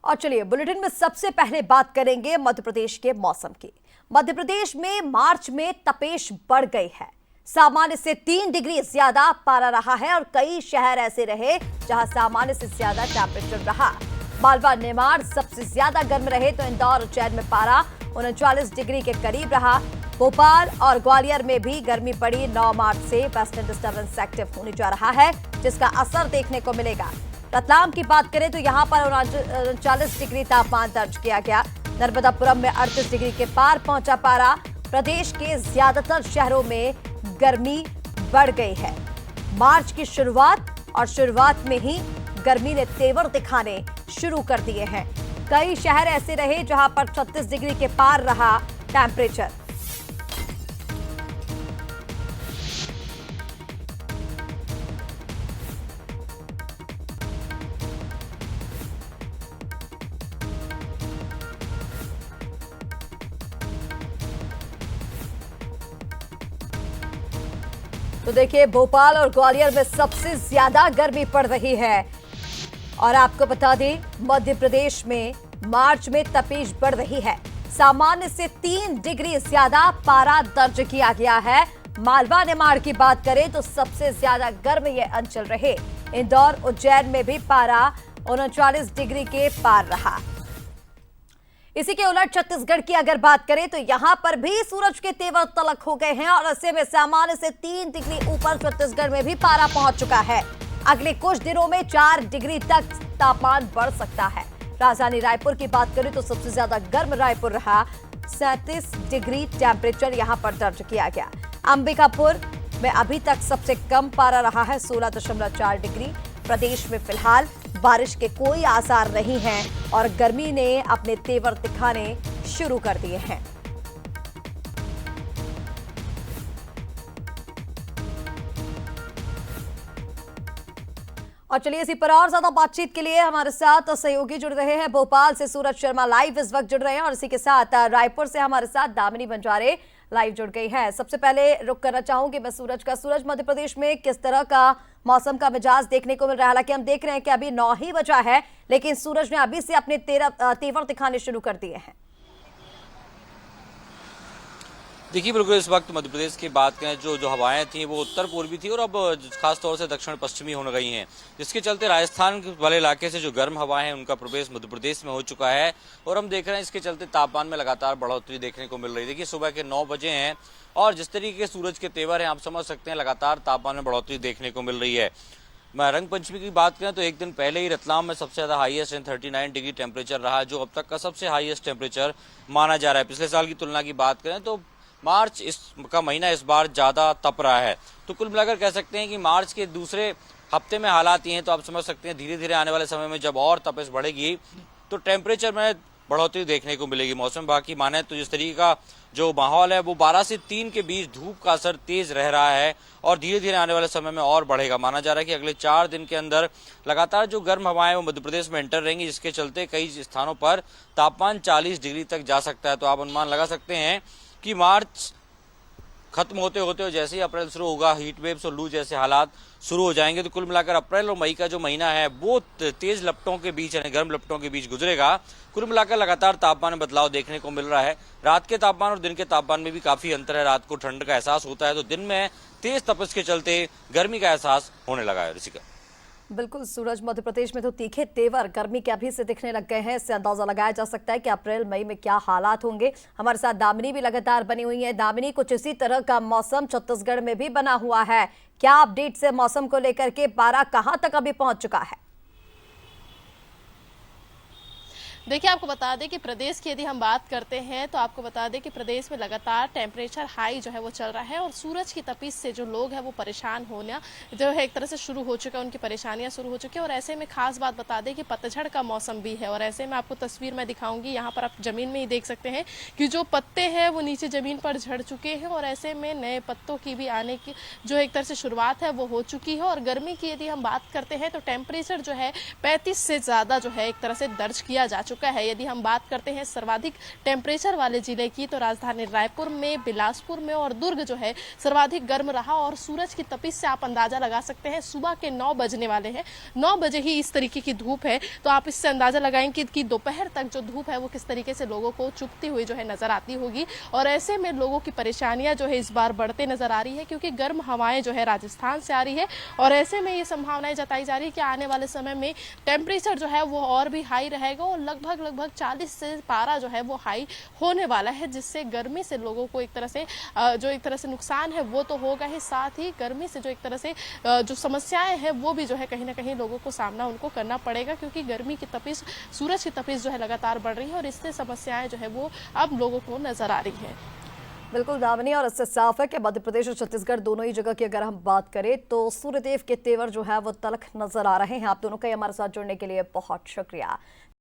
और चलिए बुलेटिन में सबसे पहले बात करेंगे मध्य प्रदेश के मौसम की। मध्य प्रदेश में मार्च में तपेश बढ़ गई है। सामान्य से 3 डिग्री ज्यादा पारा रहा है और कई शहर ऐसे रहे जहां सामान्य से ज्यादा टेम्परेचर रहा। मालवा निमाड़ सबसे ज्यादा गर्म रहे तो इंदौर उज्जैन में पारा 39 डिग्री के करीब रहा। भोपाल और ग्वालियर में भी गर्मी पड़ी। 9 मार्च से वेस्टर्न डिस्टर्बेंस एक्टिव होने जा रहा है जिसका असर देखने को मिलेगा। रतलाम की बात करें तो यहां पर 39 डिग्री तापमान दर्ज किया गया। नर्मदापुरम में 38 डिग्री के पार पहुंचा पारा। प्रदेश के ज्यादातर शहरों में गर्मी बढ़ गई है। मार्च की शुरुआत में ही गर्मी ने तेवर दिखाने शुरू कर दिए हैं। कई शहर ऐसे रहे जहां पर 36 डिग्री के पार रहा टेम्परेचर। तो देखिए भोपाल और ग्वालियर में सबसे ज्यादा गर्मी पड़ रही है। और आपको बता दें मध्य प्रदेश में मार्च में तपेश बढ़ रही है। सामान्य से 3 डिग्री ज्यादा पारा दर्ज किया गया है। मालवा निमाड़ की बात करें तो सबसे ज्यादा गर्म ये अंचल रहे। इंदौर उज्जैन में भी पारा 39 डिग्री के पार रहा। इसी के उलट छत्तीसगढ़ की अगर बात करें तो यहां पर भी सूरज के तेवर तलक हो गए हैं और ऐसे में सामान्य से 3 डिग्री ऊपर छत्तीसगढ़ में भी पारा पहुंच चुका है। अगले कुछ दिनों में 4 डिग्री तक तापमान बढ़ सकता है। राजधानी रायपुर की बात करें तो सबसे ज्यादा गर्म रायपुर रहा। 37 डिग्री टेम्परेचर यहां पर दर्ज किया गया। अंबिकापुर में अभी तक सबसे कम पारा रहा है 16.4 डिग्री। प्रदेश में फिलहाल बारिश के कोई आसार नहीं हैं और गर्मी ने अपने तेवर दिखाने शुरू कर दिए हैं। और चलिए इसी पर और ज्यादा बातचीत के लिए हमारे साथ सहयोगी जुड़ रहे हैं। भोपाल से सूरज शर्मा लाइव इस वक्त जुड़ रहे हैं और इसी के साथ रायपुर से हमारे साथ दामिनी बंजारे लाइव जुड़ गई है। सबसे पहले रुक करना चाहूंगी मैं सूरज का। सूरज, मध्य प्रदेश में किस तरह का मौसम का मिजाज देखने को मिल रहा है? हालांकि हम देख रहे हैं कि अभी 9 ही बजा है लेकिन सूरज ने अभी से अपने तेवर दिखाने शुरू कर दिए हैं। देखिए बिल्कुल इस वक्त मध्य प्रदेश की बात करें जो हवाएं थी वो उत्तर पूर्वी थी और अब खास तौर से दक्षिण पश्चिमी होने गई हैं, जिसके चलते राजस्थान वाले इलाके से जो गर्म हवाएं हैं उनका प्रवेश मध्य प्रदेश में हो चुका है और हम देख रहे हैं इसके चलते तापमान में लगातार बढ़ोतरी देखने को मिल रही है। देखिए सुबह के 9 बजे हैं और जिस तरीके के सूरज के तेवर हैं आप समझ सकते हैं लगातार तापमान में बढ़ोतरी देखने को मिल रही है। मैं रंग पंचमी की बात करें तो एक दिन पहले ही रतलाम में सबसे ज्यादा हाईएस्ट 39 डिग्री टेम्परेचर रहा, जो अब तक का सबसे हाईएस्ट टेम्परेचर माना जा रहा है। पिछले साल की तुलना की बात करें तो मार्च का महीना इस बार ज्यादा तप रहा है। तो कुल मिलाकर कह सकते हैं कि मार्च के दूसरे हफ्ते में हालात ये हैं तो आप समझ सकते हैं धीरे धीरे आने वाले समय में जब और तपिश बढ़ेगी तो टेम्परेचर में बढ़ोतरी देखने को मिलेगी। मौसम विभाग की माने तो जिस तरीके का जो माहौल है वो 12 से 3 के बीच धूप का असर तेज रह रहा है और धीरे धीरे आने वाले समय में और बढ़ेगा। माना जा रहा है कि अगले 4 दिन के अंदर लगातार जो गर्म हवाएं वो मध्य प्रदेश में एंटर रहेंगी, जिसके चलते कई स्थानों पर तापमान 40 डिग्री तक जा सकता है। तो आप अनुमान लगा सकते हैं कि मार्च खत्म होते होते जैसे ही अप्रैल शुरू होगा हीट वेव्स और लू जैसे हालात शुरू हो जाएंगे। तो कुल मिलाकर अप्रैल और मई का जो महीना है वो तेज लपटों के बीच यानी गर्म लपटों के बीच गुजरेगा। कुल मिलाकर लगातार तापमान में बदलाव देखने को मिल रहा है। रात के तापमान और दिन के तापमान में भी काफी अंतर है। रात को ठंड का एहसास होता है तो दिन में तेज तपश के चलते गर्मी का एहसास होने लगा है। ऋषिका बिल्कुल सूरज, मध्य प्रदेश में तो तीखे तेवर गर्मी के अभी से दिखने लग गए हैं। इससे अंदाजा लगाया जा सकता है कि अप्रैल मई में क्या हालात होंगे। हमारे साथ दामिनी भी लगातार बनी हुई है। दामिनी, कुछ इसी तरह का मौसम छत्तीसगढ़ में भी बना हुआ है। क्या अपडेट से मौसम को लेकर के? पारा कहां तक अभी पहुंच चुका है? देखिए आपको बता दें कि प्रदेश की यदि हम बात करते हैं तो आपको बता दें कि प्रदेश में लगातार टेम्परेचर हाई जो है वो चल रहा है और सूरज की तपिश से जो लोग हैं वो परेशान होना जो है एक तरह से शुरू हो चुका है, उनकी परेशानियां शुरू हो चुकी है। और ऐसे में खास बात बता दें कि पतझड़ का मौसम भी है और ऐसे में आपको तस्वीर मैं दिखाऊंगी, यहाँ पर आप जमीन में ही देख सकते हैं कि जो पत्ते हैं वो नीचे जमीन पर झड़ चुके हैं और ऐसे में नए पत्तों की भी आने की जो एक तरह से शुरुआत है वो हो चुकी है। और गर्मी की यदि हम बात करते हैं तो टेम्परेचर जो है 35 से ज्यादा जो है एक तरह से दर्ज किया जा चुका चुका है। यदि हम बात करते हैं सर्वाधिक टेम्परेचर वाले जिले की, तो राजधानी रायपुर में, बिलासपुर में और दुर्ग जो है सर्वाधिक गर्म रहा। और सूरज की तपिश से आप अंदाजा लगा सकते हैं, सुबह के 9 बजने वाले हैं, 9 बजे ही इस तरीके की धूप है, तो आप इससे अंदाजा लगाएंगे कि दोपहर तक जो धूप है वो किस तरीके से लोगों को चुभती हुई जो है नजर आती होगी। और ऐसे में लोगों की परेशानियां जो है इस बार बढ़ते नजर आ रही है, क्योंकि गर्म हवाएं जो है राजस्थान से आ रही है। और ऐसे में ये संभावनाएं जताई जा रही है कि आने वाले समय में टेम्परेचर जो है वो और भी हाई रहेगा और लगभग 40 से पारा जो है वो हाई होने वाला है, जिससे गर्मी से लोगों को एक तरह से नुकसान है वो तो होगा ही, साथ ही गर्मी से जो एक तरह से जो समस्याएं हैं वो भी जो है कहीं ना कहीं लोगों को सामना उनको करना पड़ेगा, क्योंकि गर्मी की तपिश, सूरज की तपिश जो है लगातार बढ़ रही है और इससे समस्याएं जो है वो अब लोगों को नजर आ रही है। बिल्कुल दामिनी, और इससे साफ है कि मध्य प्रदेश और छत्तीसगढ़ दोनों ही जगह की अगर हम बात करें तो सूर्यदेव के तेवर जो है वो तलख नजर आ रहे हैं। आप दोनों का हमारे साथ जुड़ने के लिए बहुत शुक्रिया।